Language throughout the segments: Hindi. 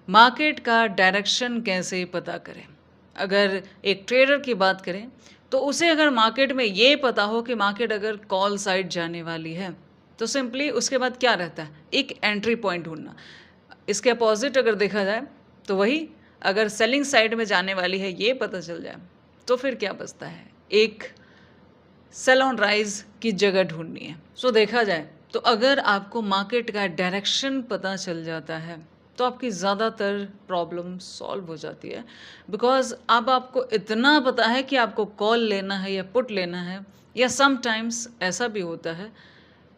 मार्केट का डायरेक्शन कैसे पता करें? अगर एक ट्रेडर की बात करें, तो उसे अगर मार्केट में ये पता हो कि मार्केट अगर कॉल साइड जाने वाली है, तो सिंपली उसके बाद क्या रहता है? एक एंट्री पॉइंट ढूँढना। इसके अपोज़िट अगर देखा जाए, तो वही अगर सेलिंग साइड में जाने वाली है, ये पता चल जाए, तो फिर क्या बचता है? एक सेल ऑन राइज़ की जगह ढूँढनी है। सो देखा जाए, तो अगर आपको मार्केट का डायरेक्शन पता चल जाता है, तो आपकी ज़्यादातर प्रॉब्लम सॉल्व हो जाती है। बिकॉज़ अब आपको इतना पता है कि आपको कॉल लेना है या पुट लेना है, या समटाइम्स ऐसा भी होता है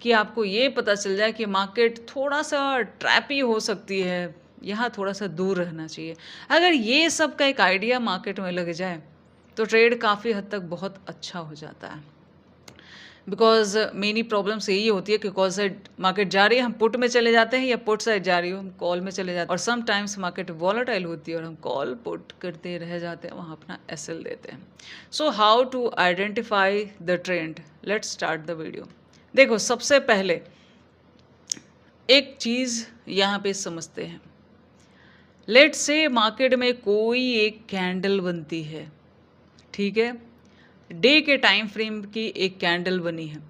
कि आपको ये पता चल जाए कि मार्केट थोड़ा-सा ट्रैपी हो सकती है, यहाँ थोड़ा-सा दूर रहना चाहिए। अगर ये सब का एक आइडिया मार्केट में लग जाए, तो ट्रेड काफ़ी हद तक बहुत अच्छा हो जाता है। बिकॉज़ मेनी प्रॉब्लम्स यही होती है कि कॉल साइड मार्केट जा रही है, हम पुट में चले जाते हैं, या पुट साइड जा रही हो, हम कॉल में चले जाते हैं, और समटाइम्स मार्केट वॉलेटाइल होती है और हम कॉल पुट करते रह जाते हैं, वहाँ अपना एसएल देते हैं। So how to identify the trend? Let's start the video. देखो, सबसे पहले एक चीज़ यहाँ पे समझते हैं। लेट्स से मार्केट में कोई एक कैंडल बनती है, ठीक है? डे के टाइम फ्रेम की एक कैंडल बनी है।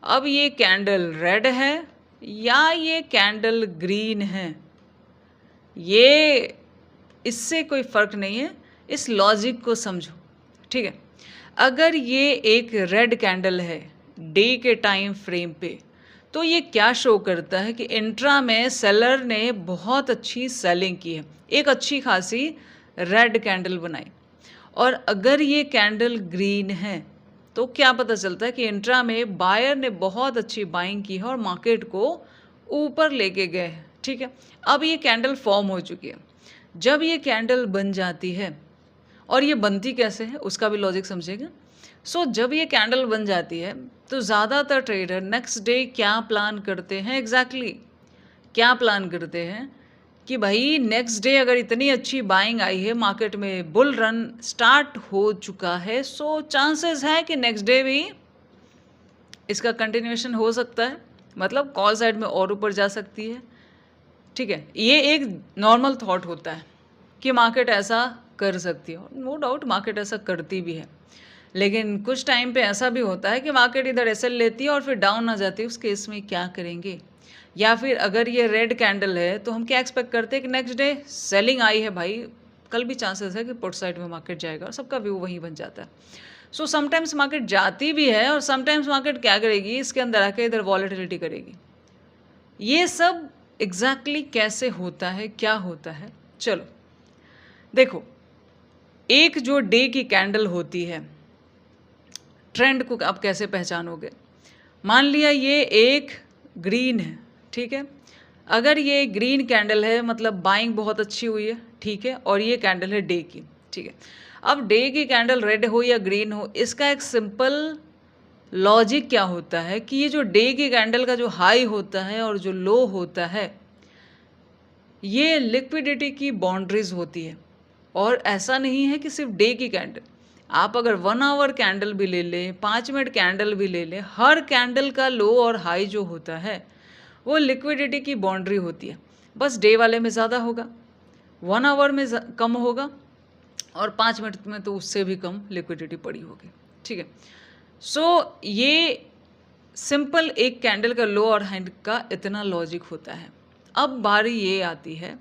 अब ये कैंडल रेड है या ये कैंडल ग्रीन है, ये इससे कोई फ़र्क नहीं है। इस लॉजिक को समझो, ठीक है? अगर ये एक रेड कैंडल है डे के टाइम फ्रेम पे, तो ये क्या शो करता है कि इंट्रा में सेलर ने बहुत अच्छी सेलिंग की है, एक अच्छी खासी रेड कैंडल बनाई। और अगर ये कैंडल ग्रीन है, तो क्या पता चलता है कि इंट्रा में बायर ने बहुत अच्छी बाइंग की है और मार्केट को ऊपर लेके गए हैं, ठीक है? अब ये कैंडल फॉर्म हो चुकी है। जब ये कैंडल बन जाती है, और ये बनती कैसे है उसका भी लॉजिक समझेगा। सो जब ये कैंडल बन जाती है, तो ज़्यादातर ट्रेडर नेक्स्ट डे क्या प्लान करते हैं? एग्जैक्टली क्या प्लान करते हैं कि भाई नेक्स्ट डे अगर इतनी अच्छी बाइंग आई है, मार्केट में बुल रन स्टार्ट हो चुका है, सो चांसेस है कि नेक्स्ट डे भी इसका कंटिन्यूएशन हो सकता है, मतलब कॉल साइड में और ऊपर जा सकती है, ठीक है? ये एक नॉर्मल थॉट होता है कि मार्केट ऐसा कर सकती है। नो डाउट मार्केट ऐसा करती भी है, लेकिन कुछ टाइम पे ऐसा भी होता है कि मार्केट इधर एसएल लेती है और फिर डाउन आ जाती है। उस केस में क्या करेंगे? या फिर अगर ये रेड कैंडल है, तो हम क्या एक्सपेक्ट करते हैं कि नेक्स्ट डे सेलिंग आई है भाई, कल भी चांसेस है कि पुट साइड में मार्केट जाएगा और सबका व्यू वहीं बन जाता है। सो समटाइम्स मार्केट जाती भी है और समटाइम्स मार्केट क्या करेगी, इसके अंदर आके इधर वॉलेटिलिटी करेगी। ये सब एग्जैक्टली कैसे होता है, क्या होता है? चलो देखो, एक जो डे की कैंडल होती है, ट्रेंड को आप कैसे पहचानोगे? मान लिया ये एक ग्रीन है, ठीक है? अगर ये ग्रीन कैंडल है, मतलब बाइंग बहुत अच्छी हुई है, ठीक है? और ये कैंडल है डे की, ठीक है? अब डे की कैंडल रेड हो या ग्रीन हो, इसका एक सिंपल लॉजिक क्या होता है कि ये जो डे की कैंडल का जो हाई होता है और जो लो होता है, ये लिक्विडिटी की बाउंड्रीज होती है। और ऐसा नहीं है कि सिर्फ डे की कैंडल, आप अगर 1 आवर कैंडल भी ले लें, 5 मिनट कैंडल भी ले लें, हर कैंडल का लो और हाई जो होता है वो लिक्विडिटी की बाउंड्री होती है। बस डे वाले में ज़्यादा होगा, 1 आवर में कम होगा, और 5 मिनट में तो उससे भी कम लिक्विडिटी पड़ी होगी, ठीक है? सो ये सिंपल एक कैंडल का लो और हाई का इतना लॉजिक होता है। अब बारी ये आती है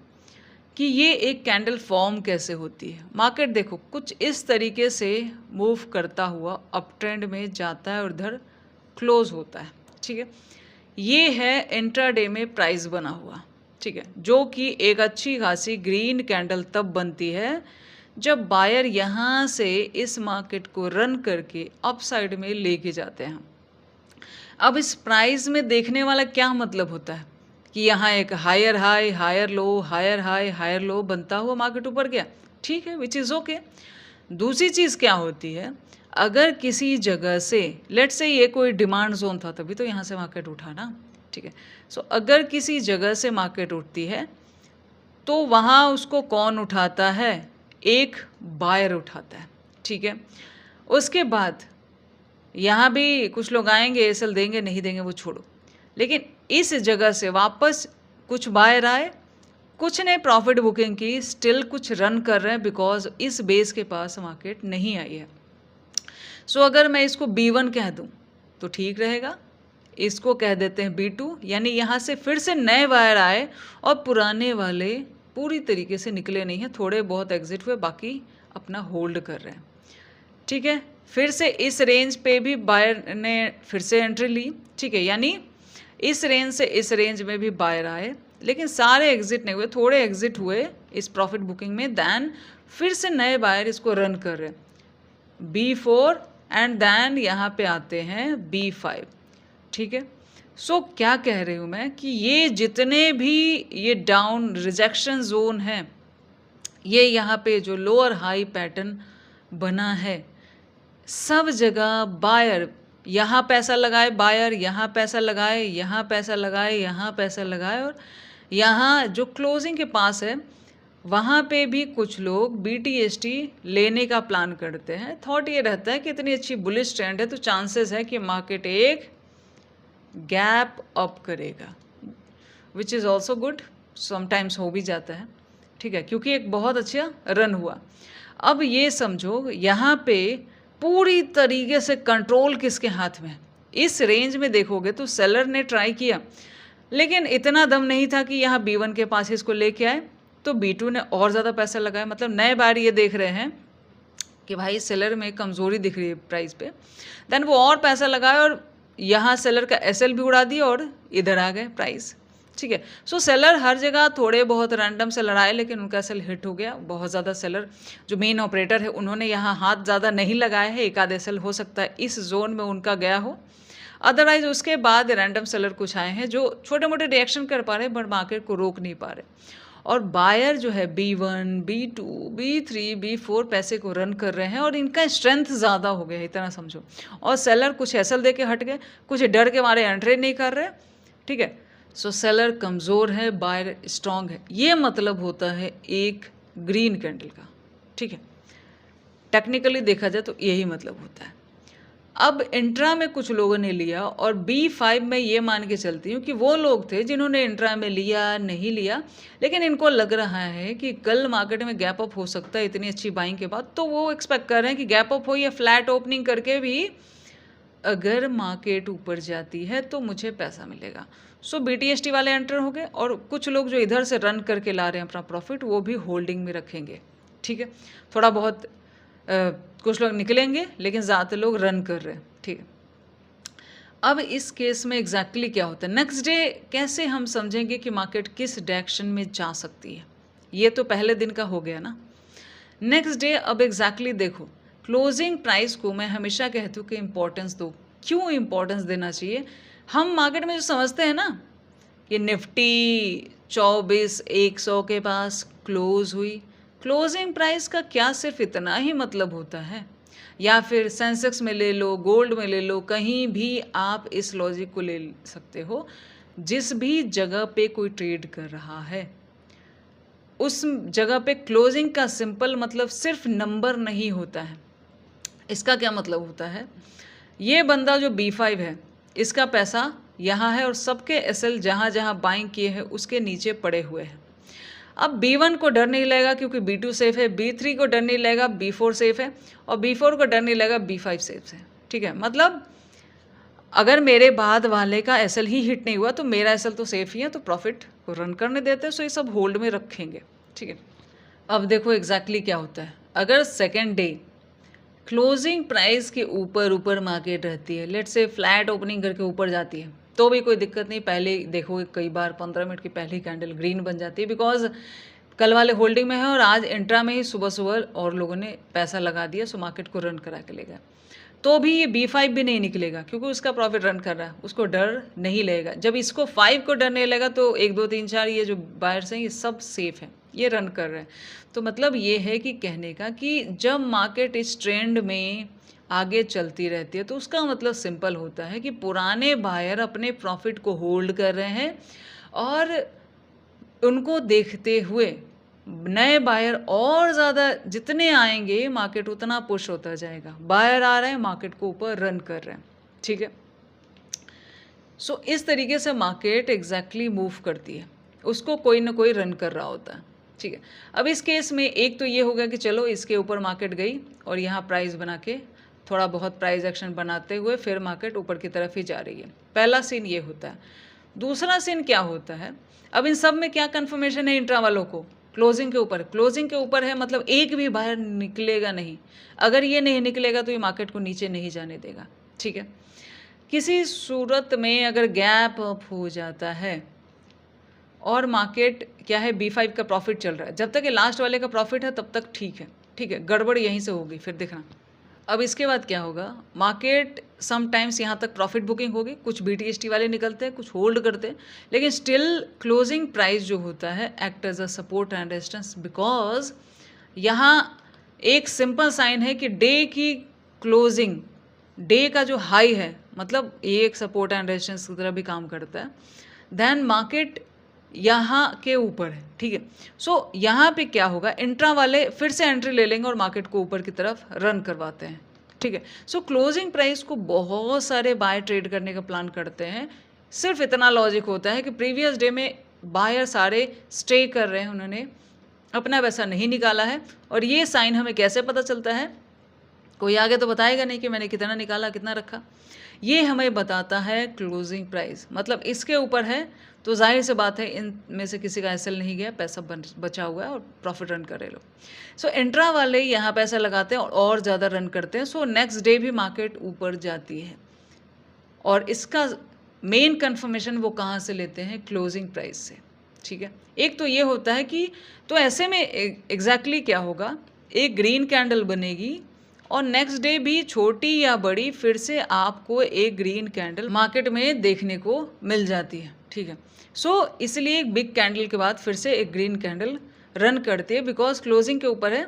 कि ये एक कैंडल फॉर्म कैसे होती है। मार्केट देखो कुछ इस तरीके से मूव करता हुआ अप ट्रेंड में जाता है और इधर क्लोज होता है, ठीक है? ये है इंट्राडे में प्राइस बना हुआ, ठीक है? जो कि एक अच्छी खासी ग्रीन कैंडल तब बनती है जब बायर यहाँ से इस मार्केट को रन करके अप साइड में लेके जाते हैं। अब इस प्राइस में देखने वाला क्या मतलब होता है कि यहाँ एक higher high, higher low, higher high, higher low बनता हुआ मार्केट ऊपर गया, ठीक है, विच इज़ ओके। दूसरी चीज़ क्या होती है, अगर किसी जगह से लेट्स से ये कोई डिमांड जोन था, तभी तो यहाँ से मार्केट उठा ना, ठीक है? सो अगर किसी जगह से मार्केट उठती है, तो वहाँ उसको कौन उठाता है? एक बायर उठाता है, ठीक है? उसके बाद यहाँ भी कुछ लोग आएंगे, एसएल देंगे नहीं देंगे वो छोड़ो, लेकिन इस जगह से वापस कुछ बायर आए कुछ ने प्रॉफिट बुकिंग की, स्टिल कुछ रन कर रहे हैं बिकॉज इस बेस के पास मार्केट नहीं आई है। सो अगर मैं इसको B1 कह दूं तो ठीक रहेगा, इसको कह देते हैं B2, यानी यहाँ से फिर से नए बायर आए और पुराने वाले पूरी तरीके से निकले नहीं हैं, थोड़े बहुत एग्जिट हुए, बाकी अपना होल्ड कर रहे हैं। ठीक है, फिर से इस रेंज पे भी बायर ने फिर से एंट्री ली। ठीक है, यानी इस रेंज से इस रेंज में भी बायर आए, लेकिन सारे एग्जिट नहीं हुए, थोड़े एग्जिट हुए इस प्रॉफिट बुकिंग में, देन फिर से नए बायर इसको रन कर रहे हैं B4 एंड देन यहाँ पे आते हैं B5। ठीक है, सो क्या कह रही हूँ मैं कि ये जितने भी ये डाउन रिजेक्शन जोन है, ये यहाँ पे जो लोअर हाई पैटर्न बना है, सब जगह बायर यहाँ पैसा लगाए, बायर यहाँ पैसा लगाए, यहाँ पैसा लगाए, यहाँ पैसा लगाए, और यहाँ जो क्लोजिंग के पास है वहाँ पे भी कुछ लोग BTST लेने का प्लान करते हैं। थॉट ये रहता है कि इतनी अच्छी बुलिश ट्रेंड है तो चांसेस है कि मार्केट एक गैप अप करेगा, which is also good, sometimes हो भी जाता है। ठीक है, क्योंकि एक बहुत अच्छा रन हुआ। अब ये समझो यहाँ पे पूरी तरीके से कंट्रोल किसके हाथ में है। इस रेंज में देखोगे तो सेलर ने ट्राई किया, लेकिन इतना दम नहीं था कि यहाँ B1 के पास इसको लेके आए, तो B2 ने और ज़्यादा पैसा लगाया। मतलब नए बार ये देख रहे हैं कि भाई सेलर में कमज़ोरी दिख रही है प्राइस पे, देन वो और पैसा लगाए और यहाँ सेलर का SL भी उड़ा दिया और इधर आ गए प्राइस। ठीक है, सो सेलर हर जगह थोड़े बहुत रैंडम से लड़ाए, लेकिन उनका SL हिट हो गया। बहुत ज़्यादा सेलर जो मेन ऑपरेटर है उन्होंने यहाँ हाथ ज़्यादा नहीं लगाए हैं, एक आधे SL हो सकता है इस जोन में उनका गया हो, अदरवाइज उसके बाद रैंडम सेलर कुछ आए हैं जो छोटे मोटे रिएक्शन कर पा रहे हैं बट मार्केट को रोक नहीं पा रहे। और बायर जो है B1, B2, B3, B4 पैसे को रन कर रहे हैं और इनका स्ट्रेंथ ज़्यादा हो गया है, इतना समझो। और सेलर कुछ SL दे के हट गए, कुछ डर के मारे एंट्री नहीं कर रहे। ठीक है, सो सेलर कमज़ोर है, बायर स्ट्रांग है, ये मतलब होता है एक ग्रीन कैंडल का। ठीक है, टेक्निकली देखा जाए तो यही मतलब होता है। अब इंट्रा में कुछ लोगों ने लिया और B5 में ये मान के चलती हूँ कि वो लोग थे जिन्होंने इंट्रा में लिया नहीं लिया, लेकिन इनको लग रहा है कि कल मार्केट में गैप अप हो सकता है इतनी अच्छी बाइंग के बाद, तो वो एक्सपेक्ट कर रहे हैं कि गैप अप हो या फ्लैट ओपनिंग करके भी अगर मार्केट ऊपर जाती है तो मुझे पैसा मिलेगा। सो BTST वाले एंटर हो गए और कुछ लोग जो इधर से रन करके ला रहे हैं अपना प्रॉफिट, वो भी होल्डिंग में रखेंगे। ठीक है, थोड़ा बहुत कुछ लोग निकलेंगे, लेकिन ज़्यादातर लोग रन कर रहे हैं। ठीक है, अब इस केस में एग्जैक्टली क्या होता है, नेक्स्ट डे कैसे हम समझेंगे कि मार्केट किस डायरेक्शन में जा सकती है। ये तो पहले दिन का हो गया ना। नेक्स्ट डे अब एग्जैक्टली देखो, क्लोजिंग प्राइस को मैं हमेशा कहती हूँ कि इम्पोर्टेंस दो। क्यों इम्पोर्टेंस देना चाहिए? हम मार्केट में जो समझते हैं ना कि निफ्टी 24,100 के पास क्लोज हुई, क्लोजिंग प्राइस का क्या सिर्फ इतना ही मतलब होता है? या फिर सेंसेक्स में ले लो, गोल्ड में ले लो, कहीं भी आप इस लॉजिक को ले सकते हो। जिस भी जगह पे कोई ट्रेड कर रहा है उस जगह पे क्लोजिंग का सिंपल मतलब सिर्फ नंबर नहीं होता है। इसका क्या मतलब होता है? ये बंदा जो B5 है, इसका पैसा यहाँ है और सबके SL जहाँ जहाँ बाइंग किए हैं उसके नीचे पड़े हुए हैं। अब B1 को डर नहीं लगेगा क्योंकि B2 सेफ है, B3 को डर नहीं लगेगा, B4 सेफ है, और B4 को डर नहीं लगेगा, B5 सेफ है। ठीक है, मतलब अगर मेरे बाद वाले का SL ही हिट नहीं हुआ तो मेरा SL तो सेफ ही है, तो प्रॉफिट को रन करने देते हैं, सो ये सब होल्ड में रखेंगे। ठीक है, अब देखो एग्जैक्टली क्या होता है। अगर सेकेंड डे क्लोजिंग प्राइस के ऊपर मार्केट रहती है, लेट्स से फ्लैट ओपनिंग करके ऊपर जाती है, तो भी कोई दिक्कत नहीं। पहले देखोगे कई बार 15 मिनट की पहली कैंडल ग्रीन बन जाती है, बिकॉज कल वाले होल्डिंग में है और आज इंट्रा में ही सुबह सुबह और लोगों ने पैसा लगा दिया, सो मार्केट को रन करा के ले गया। तो भी ये B5 भी नहीं निकलेगा क्योंकि उसका प्रॉफिट रन कर रहा है, उसको डर नहीं लगेगा। जब इसको 5 को डर नहीं लगेगा तो 1 2 3 4 ये जो बायर्स हैं ये सब सेफ हैं, ये रन कर रहे हैं। तो मतलब ये है कि कहने का कि जब मार्केट इस ट्रेंड में आगे चलती रहती है तो उसका मतलब सिंपल होता है कि पुराने बायर अपने प्रॉफिट को होल्ड कर रहे हैं और उनको देखते हुए नए बायर और ज़्यादा जितने आएंगे मार्केट उतना पुश होता जाएगा। बायर आ रहे हैं, मार्केट को ऊपर रन कर रहे हैं। ठीक है, सो इस तरीके से मार्केट एग्जैक्टली मूव करती है। उसको कोई ना कोई रन कर रहा होता है, ठीक है। अब इस केस में एक तो ये हो गया कि चलो इसके ऊपर मार्केट गई और यहाँ प्राइस बना के थोड़ा बहुत प्राइस एक्शन बनाते हुए फिर मार्केट ऊपर की तरफ ही जा रही है। पहला सीन ये होता है। दूसरा सीन क्या होता है, अब इन सब में क्या कन्फर्मेशन है इंट्रा वालों को, क्लोजिंग के ऊपर, क्लोजिंग के ऊपर है, मतलब एक भी बाहर निकलेगा नहीं। अगर ये नहीं निकलेगा तो ये मार्केट को नीचे नहीं जाने देगा, ठीक है। किसी सूरत में अगर गैप अप हो जाता है और मार्केट क्या है B5 का प्रॉफिट चल रहा है, जब तक ये लास्ट वाले का प्रॉफिट है तब तक ठीक है, ठीक है। गड़बड़ यहीं से होगी फिर देखना। अब इसके बाद क्या होगा, मार्केट समटाइम्स यहाँ तक प्रॉफिट बुकिंग होगी, कुछ BTST वाले निकलते हैं, कुछ होल्ड करते हैं, लेकिन स्टिल क्लोजिंग प्राइस जो होता है act as a support and resistance, because यहाँ एक सिंपल साइन है कि डे की क्लोजिंग, डे का जो हाई है, मतलब ये एक सपोर्ट एंड रेजिस्टेंस की तरह भी काम करता है। देन मार्केट यहाँ के ऊपर है, ठीक है। सो यहाँ पे क्या होगा, इंट्रा वाले फिर से एंट्री ले लेंगे और मार्केट को ऊपर की तरफ रन करवाते हैं, ठीक है। सो क्लोजिंग प्राइस को बहुत सारे बाय ट्रेड करने का प्लान करते हैं। सिर्फ इतना लॉजिक होता है कि प्रीवियस डे में बायर सारे स्टे कर रहे हैं, उन्होंने अपना पैसा नहीं निकाला है। और ये साइन हमें कैसे पता चलता है, कोई आगे तो बताएगा नहीं कि मैंने कितना निकाला कितना रखा, ये हमें बताता है क्लोजिंग प्राइस। मतलब इसके ऊपर है तो जाहिर सी बात है इन में से किसी का एसएल नहीं गया, पैसा बचा हुआ है और प्रॉफिट रन कर रहे लोग। सो इंट्रा वाले यहाँ पैसा लगाते हैं और ज़्यादा रन करते हैं। सो नेक्स्ट डे भी मार्केट ऊपर जाती है और इसका मेन कंफर्मेशन वो कहाँ से लेते हैं, क्लोजिंग प्राइस से, ठीक है। एक तो ये होता है कि तो ऐसे में एग्जैक्टली क्या होगा, एक ग्रीन कैंडल बनेगी और नेक्स्ट डे भी छोटी या बड़ी फिर से आपको एक ग्रीन कैंडल मार्केट में देखने को मिल जाती है, ठीक है। सो इसलिए एक बिग कैंडल के बाद फिर से एक ग्रीन कैंडल रन करती है, बिकॉज क्लोजिंग के ऊपर है।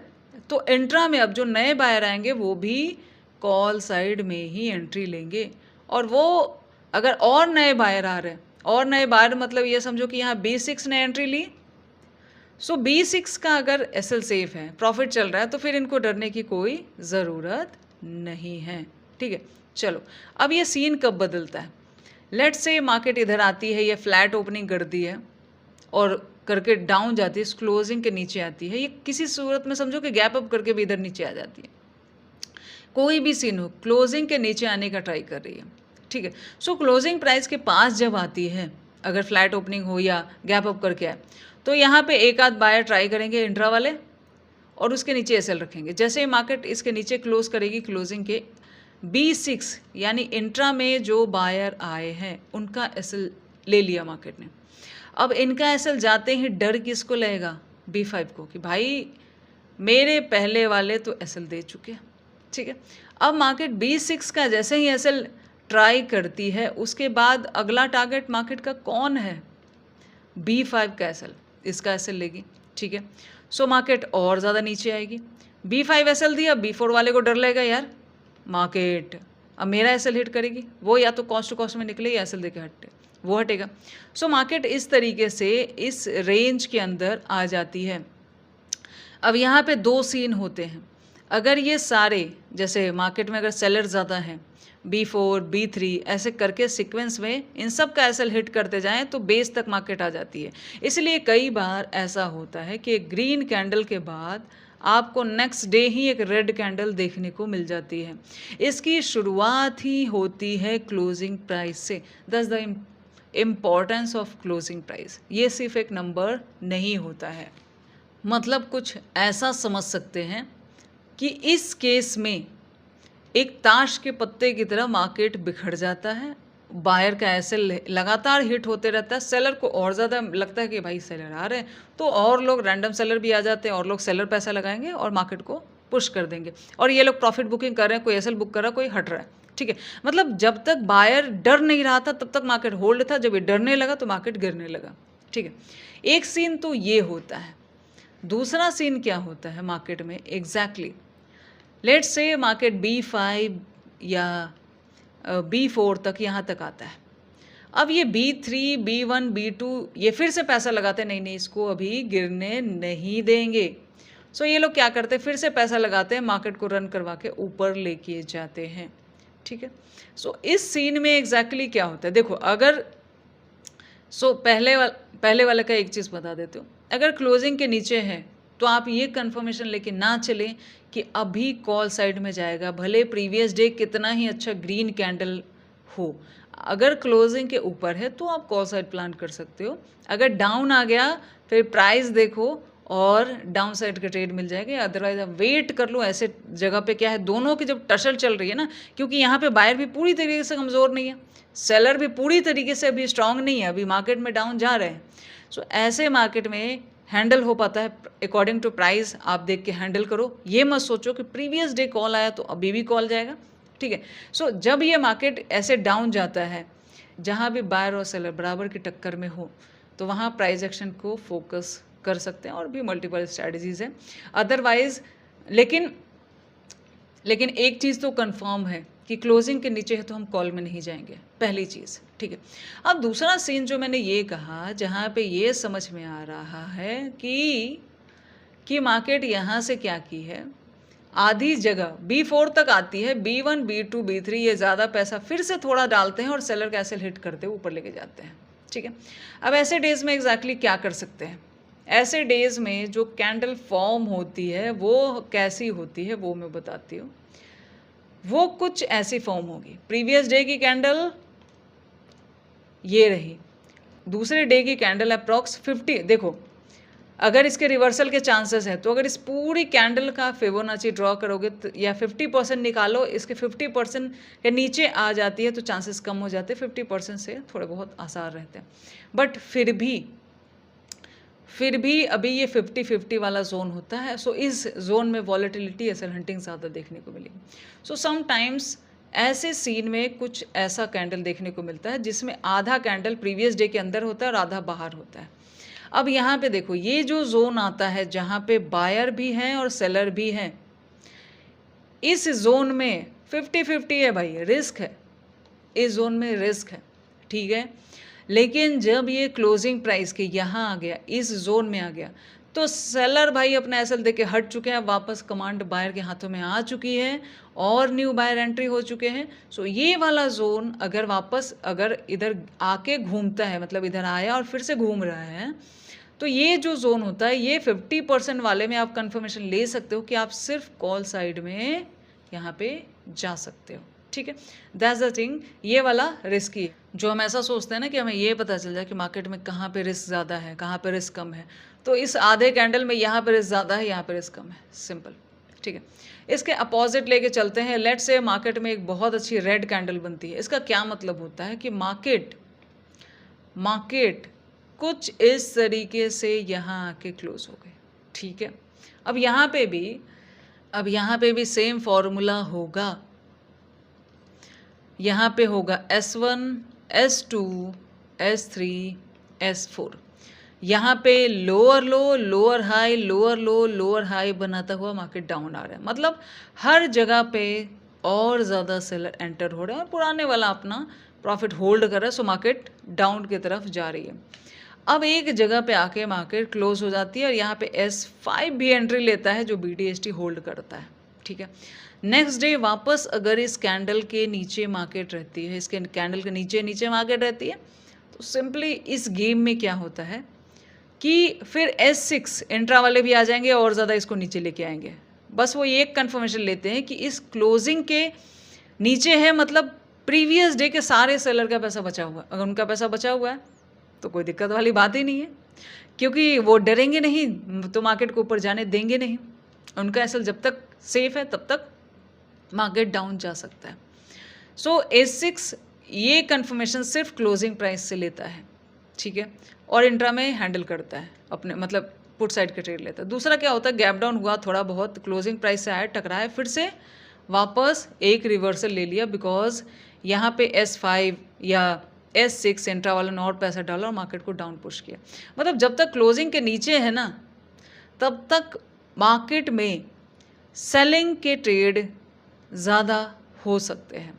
तो इंट्रा में अब जो नए बायर आएंगे वो भी कॉल साइड में ही एंट्री लेंगे, और वो अगर और नए बायर आ रहे हैं, और नए बायर मतलब ये समझो कि यहाँ B6 ने एंट्री ली, सो B6 का अगर एसएल सेफ है, प्रॉफिट चल रहा है, तो फिर इनको डरने की कोई ज़रूरत नहीं है, ठीक है। चलो अब ये सीन कब बदलता है, लेट्स से मार्केट इधर आती है, ये फ्लैट ओपनिंग कर दी है और करके डाउन जाती है, क्लोजिंग के नीचे आती है, ये किसी सूरत में समझो कि गैप अप करके भी इधर नीचे आ जाती है, कोई भी सीन हो, क्लोजिंग के नीचे आने का ट्राई कर रही है, ठीक है। सो क्लोजिंग प्राइस के पास जब आती है, अगर फ्लैट ओपनिंग हो या गैप अप करके आए, तो यहाँ पे एक आध बायर ट्राई करेंगे इंट्रा वाले और उसके नीचे एसएल रखेंगे। जैसे ही मार्केट इसके नीचे क्लोज करेगी, क्लोजिंग के B6 यानी इंट्रा में जो बायर आए हैं उनका एसएल ले लिया मार्केट ने। अब इनका एसएल जाते ही डर किसको लगेगा, B5 को, कि भाई मेरे पहले वाले तो एसएल दे चुके हैं, ठीक है। अब मार्केट B6 का जैसे ही एसएल ट्राई करती है, उसके बाद अगला टारगेट मार्केट का कौन है, B5 का एसएल, इसका एसएल लेगी, ठीक है। सो मार्केट और ज़्यादा नीचे आएगी। B5 एसएल दिया, B4 वाले को डर लगेगा, यार मार्केट अब मेरा एसएल हिट करेगी, वो या तो कॉस्ट टू कॉस्ट में निकले या एसएल देके हटे, वो हटेगा। सो मार्केट इस तरीके से इस रेंज के अंदर आ जाती है। अब यहाँ पे दो सीन होते हैं, अगर ये सारे, जैसे मार्केट में अगर सेलर ज़्यादा हैं, B4 B3 ऐसे करके सीक्वेंस में इन सब का एसएल हिट करते जाएं तो बेस तक मार्केट आ जाती है। इसलिए कई बार ऐसा होता है कि ग्रीन कैंडल के बाद आपको नेक्स्ट डे ही एक रेड कैंडल देखने को मिल जाती है। इसकी शुरुआत ही होती है क्लोजिंग प्राइस से। That's the importance of closing price. ये सिर्फ एक नंबर नहीं होता है, मतलब कुछ ऐसा समझ सकते हैं कि इस केस में एक ताश के पत्ते की तरह मार्केट बिखर जाता है, बायर का एसएल लगातार हिट होते रहता है, सेलर को और ज़्यादा लगता है कि भाई सेलर आ रहे हैं, तो और लोग रैंडम सेलर भी आ जाते हैं और लोग सेलर पैसा लगाएंगे और मार्केट को पुश कर देंगे, और ये लोग प्रॉफिट बुकिंग कर रहे हैं, कोई एसएल बुक कर रहा है, कोई हट रहा है, ठीक है। मतलब जब तक बायर डर नहीं रहा था तब तक मार्केट होल्ड था, जब ये डरने लगा तो मार्केट गिरने लगा, ठीक है। एक सीन तो ये होता है। दूसरा सीन क्या होता है मार्केट में, exactly let's say market B5 या B4 तक यहाँ तक आता है। अब ये B3 B1 B2 ये फिर से पैसा लगाते हैं, नहीं नहीं इसको अभी गिरने नहीं देंगे। सो ये लोग क्या करते हैं, फिर से पैसा लगाते हैं, मार्केट को रन करवा के ऊपर लेके जाते हैं, ठीक है। सो इस सीन में एग्जैक्टली क्या होता है, देखो अगर सो पहले वाले का एक चीज़ बता देते हो, अगर क्लोजिंग के नीचे है तो आप ये कंफर्मेशन लेके ना चलें कि अभी कॉल साइड में जाएगा, भले प्रीवियस डे कितना ही अच्छा ग्रीन कैंडल हो। अगर क्लोजिंग के ऊपर है तो आप कॉल साइड प्लान कर सकते हो। अगर डाउन आ गया फिर प्राइस देखो और डाउन साइड का ट्रेड मिल जाएगा, अदरवाइज आप वेट कर लो। ऐसे जगह पे क्या है, दोनों की जब टसल चल रही है ना, क्योंकि यहाँ पे बायर भी पूरी तरीके से कमज़ोर नहीं है, सेलर भी पूरी तरीके से अभी स्ट्रांग नहीं है, अभी मार्केट में डाउन जा रहे हैं। सो ऐसे मार्केट में हैंडल हो पाता है अकॉर्डिंग टू प्राइस, आप देख के हैंडल करो। ये मत सोचो कि प्रीवियस डे कॉल आया तो अभी भी कॉल जाएगा, ठीक है। सो जब ये मार्केट ऐसे डाउन जाता है जहाँ भी बायर और सेलर बराबर की टक्कर में हो, तो वहाँ प्राइस एक्शन को फोकस कर सकते हैं, और भी मल्टीपल स्ट्रैटेजीज हैं अदरवाइज। लेकिन एक चीज़ तो कंफर्म है कि क्लोजिंग के नीचे है तो हम कॉल में नहीं जाएंगे, पहली चीज़, ठीक है। अब दूसरा सीन जो मैंने ये कहा, जहाँ पे ये समझ में आ रहा है कि मार्केट यहाँ से क्या की है, आधी जगह B4 तक आती है, B1 B2 B3 ये ज़्यादा पैसा फिर से थोड़ा डालते हैं और सेलर कैसल हिट करते हुए ऊपर लेके जाते हैं, ठीक है। अब ऐसे डेज में एग्जैक्टली क्या कर सकते हैं, ऐसे डेज में जो कैंडल फॉर्म होती है वो कैसी होती है वो मैं बताती हूँ। वो कुछ ऐसी फॉर्म होगी, प्रीवियस डे की कैंडल ये रही, दूसरे डे की कैंडल अप्रॉक्स 50, देखो अगर इसके रिवर्सल के चांसेस है तो अगर इस पूरी कैंडल का फिबोनाची ड्रॉ करोगे तो या 50% निकालो, इसके 50% के नीचे आ जाती है तो चांसेस कम हो जाते हैं, 50% से थोड़े बहुत आसार रहते हैं। बट फिर भी अभी ये 50-50 वाला जोन होता है। सो इस जोन में वॉलेटिलिटी एसएल हंटिंग ज़्यादा देखने को मिलेगी। सो समटाइम्स ऐसे सीन में कुछ ऐसा कैंडल देखने को मिलता है जिसमें आधा कैंडल प्रीवियस डे के अंदर होता है और आधा बाहर होता है। अब यहाँ पे देखो, ये जो जोन आता है जहाँ पे बायर भी हैं और सेलर भी हैं, इस जोन में 50-50 है भाई, रिस्क है, इस जोन में रिस्क है, ठीक है। लेकिन जब ये क्लोजिंग प्राइस के यहाँ आ गया, इस जोन में आ गया, तो सेलर भाई अपना एसएल देके हट चुके हैं, वापस कमांड बायर के हाथों में आ चुकी है और न्यू बायर एंट्री हो चुके हैं। सो ये वाला जोन अगर वापस अगर इधर आके घूमता है, मतलब इधर आया और फिर से घूम रहा है, तो ये जो जोन होता है ये 50% वाले में आप कंफर्मेशन ले सकते हो कि आप सिर्फ कॉल साइड में यहाँ पे जा सकते हो, ठीक है। दैट्स द थिंग, ये वाला रिस्की है। जो हम ऐसा सोचते हैं ना कि हमें ये पता चल जाए कि मार्केट में कहाँ पे रिस्क ज़्यादा है, कहाँ पे रिस्क कम है, तो इस आधे कैंडल में यहाँ पे रिस्क ज़्यादा है, यहाँ पे रिस्क कम है, सिंपल, ठीक है। इसके अपोजिट लेके चलते हैं। लेट्स से मार्केट में एक बहुत अच्छी रेड कैंडल बनती है। इसका क्या मतलब होता है कि मार्केट कुछ इस तरीके से यहाँ आके क्लोज हो गए, ठीक है। अब यहाँ पे भी सेम फॉर्मूला होगा, यहाँ पे होगा S1 S2 S3 S4, यहाँ पे लोअर लो लोअर हाई लोअर लो लोअर हाई बनाता हुआ मार्केट डाउन आ रहा है। मतलब हर जगह पे और ज़्यादा सेलर एंटर हो रहे हैं और पुराने वाला अपना प्रॉफिट होल्ड कर रहा है। सो मार्केट डाउन की तरफ जा रही है। अब एक जगह पे आके मार्केट क्लोज हो जाती है और यहाँ पे S5 भी एंट्री लेता है जो BDST होल्ड करता है, ठीक है। नेक्स्ट डे वापस अगर इस कैंडल के नीचे मार्केट रहती है, इसके कैंडल के नीचे मार्केट रहती है, तो सिंपली इस गेम में क्या होता है कि फिर S6 इंट्रा वाले भी आ जाएंगे और ज़्यादा इसको नीचे लेके आएंगे। बस वो एक कन्फर्मेशन लेते हैं कि इस क्लोजिंग के नीचे है, मतलब प्रीवियस डे के सारे सेलर का पैसा बचा हुआ है। अगर उनका पैसा बचा हुआ है तो कोई दिक्कत वाली बात ही नहीं है, क्योंकि वो डरेंगे नहीं तो मार्केट को ऊपर जाने देंगे नहीं। उनका एसएल जब तक सेफ है तब तक मार्केट डाउन जा सकता है। सो S6 ये कंफर्मेशन सिर्फ क्लोजिंग प्राइस से लेता है, ठीक है, और इंट्रा में हैंडल करता है अपने, मतलब पुट साइड के ट्रेड लेता है। दूसरा क्या होता है, गैप डाउन हुआ थोड़ा बहुत, क्लोजिंग प्राइस से आया, टकराया, फिर से वापस एक रिवर्सल ले लिया, बिकॉज यहाँ पे S5 या S6 इंट्रा वाला ने और पैसा डाला और मार्केट को डाउन पुश किया। मतलब जब तक क्लोजिंग के नीचे है ना, तब तक मार्केट में सेलिंग के ट्रेड ज़्यादा हो सकते हैं।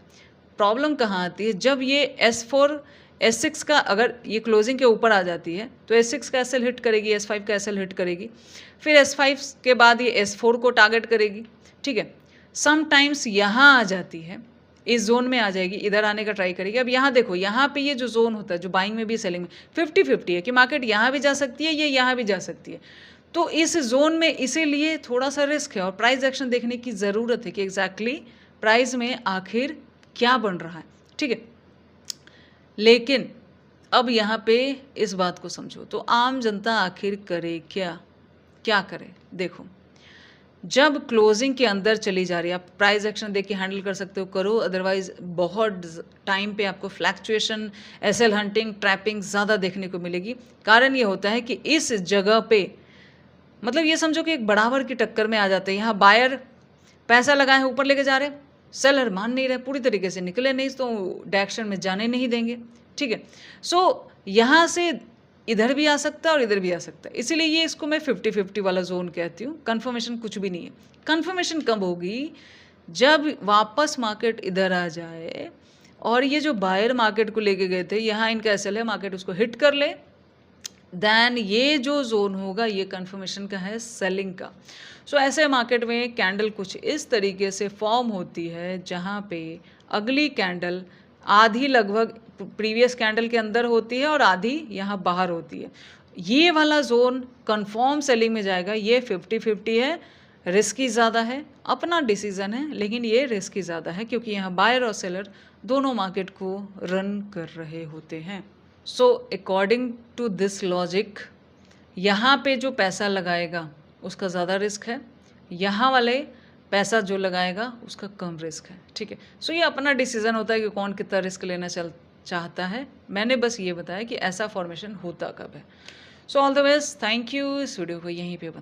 प्रॉब्लम कहाँ आती है, जब ये S4 S6 का अगर ये क्लोजिंग के ऊपर आ जाती है तो S6 का एसएल हिट करेगी, S5 का एसएल हिट करेगी, फिर S5 के बाद ये S4 को टारगेट करेगी, ठीक है। समटाइम्स यहाँ आ जाती है इस ज़ोन में आ जाएगी, इधर आने का ट्राई करेगी। अब यहाँ देखो, यहाँ पे ये जो ज़ोन होता है, जो बाइंग में भी सेलिंग में 50-50 है कि मार्केट यहाँ भी जा सकती है, ये यहाँ भी जा सकती है। तो इस ज़ोन में इसीलिए थोड़ा-सा रिस्क है और प्राइस एक्शन देखने की ज़रूरत है कि एग्ज़ैक्टली प्राइस में आखिर क्या बन रहा है, ठीक है? लेकिन अब यहाँ पे इस बात को समझो, तो आम जनता आखिर करे क्या? क्या करे? देखो, जब क्लोजिंग के अंदर चली जा रही है, आप प्राइस एक्शन देख के हैंडल कर सकते हो, करो, अदरवाइज बहुत टाइम पे आपको फ्लैक्चुएशन, एसएल हंटिंग, ट्रैपिंग ज़्यादा देखने को मिलेगी। कारण ये होता है कि इस जगह पे मतलब ये समझो कि एक बराबर की टक्कर में आ जाते हैं। यहाँ बायर पैसा लगाए हैं, ऊपर लेके जा रहे हैं, सेलर मान नहीं रहे, पूरी तरीके से निकले नहीं तो डायरेक्शन में जाने नहीं देंगे, ठीक है? सो यहाँ से इधर भी आ सकता है और इधर भी आ सकता है, इसीलिए ये इसको मैं 50-50 वाला जोन कहती हूँ। कन्फर्मेशन कुछ भी नहीं है। कन्फर्मेशन कब होगी? जब वापस मार्केट इधर आ जाए और ये जो बायर मार्केट को लेके गए थे, यहाँ इनका एसएल है, मार्केट उसको हिट कर ले, देन ये जो जोन होगा ये कन्फर्मेशन का है, सेलिंग का। सो ऐसे मार्केट में कैंडल कुछ इस तरीके से फॉर्म होती है जहाँ पे अगली कैंडल आधी लगभग प्रीवियस कैंडल के अंदर होती है और आधी यहाँ बाहर होती है। ये वाला जोन कंफर्म सेलिंग में जाएगा। ये 50-50 है, रिस्की ज़्यादा है, अपना डिसीजन है, लेकिन ये रिस्की ज़्यादा है क्योंकि यहाँ बायर और सेलर दोनों मार्केट को रन कर रहे होते हैं। So according to this logic, यहाँ पे जो पैसा लगाएगा उसका ज़्यादा रिस्क है, यहाँ वाले पैसा जो लगाएगा उसका कम रिस्क है, ठीक है? सो ये अपना डिसीजन होता है कि कौन कितना रिस्क लेना चाहता है। मैंने बस ये बताया कि ऐसा फॉर्मेशन होता कब है। So all the best, thank you. इस वीडियो को यहीं पे बंद